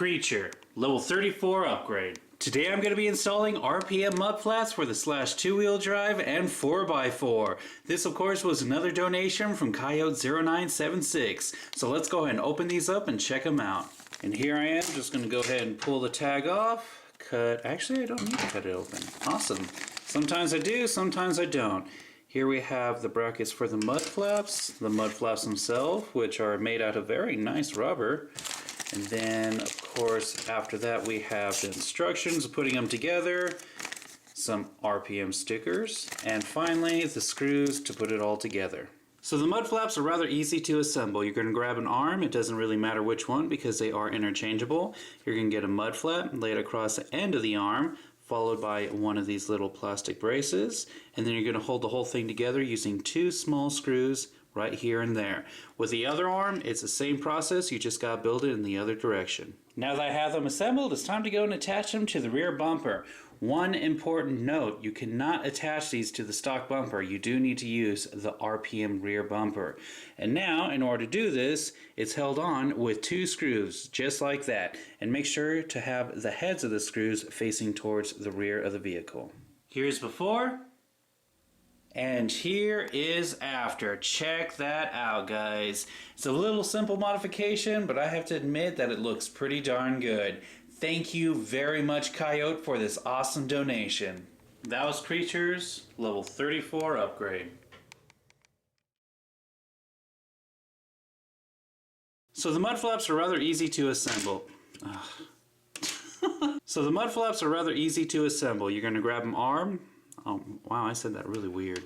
Creature, level 34 upgrade. Today I'm going to be installing RPM mud flaps for the Slash 2-wheel drive and 4x4. This of course was another donation from Coyote0976. So let's go ahead and open these up and check them out. And here I am, just going to go ahead and pull the tag off. Actually I don't need to cut it open. Awesome. Sometimes I do, sometimes I don't. Here we have the brackets for the mud flaps themselves, which are made out of very nice rubber. And then, of course, after that we have the instructions of putting them together, some RPM stickers, and finally the screws to put it all together. So the mud flaps are rather easy to assemble. You're going to grab an arm, it doesn't really matter which one because they are interchangeable. You're going to get a mud flap, lay it across the end of the arm, followed by one of these little plastic braces, and then you're going to hold the whole thing together using two small screws right here and there. With the other arm, it's the same process, you just got to build it in the other direction. Now that I have them assembled, it's time to go and attach them to the rear bumper. One important note, you cannot attach these to the stock bumper. You do need to use the RPM rear bumper. And now, in order to do this, it's held on with two screws, just like that. And make sure to have the heads of the screws facing towards the rear of the vehicle. Here's before. And here is after. Check that out, guys. It's a little simple modification, but I have to admit that it looks pretty darn good. Thank you very much, Coyote, for this awesome donation. That was Creatures, level 34 upgrade. So the mud flaps are rather easy to assemble. So the mud flaps are rather easy to assemble. You're going to grab an arm. Oh, wow, I said that really weird.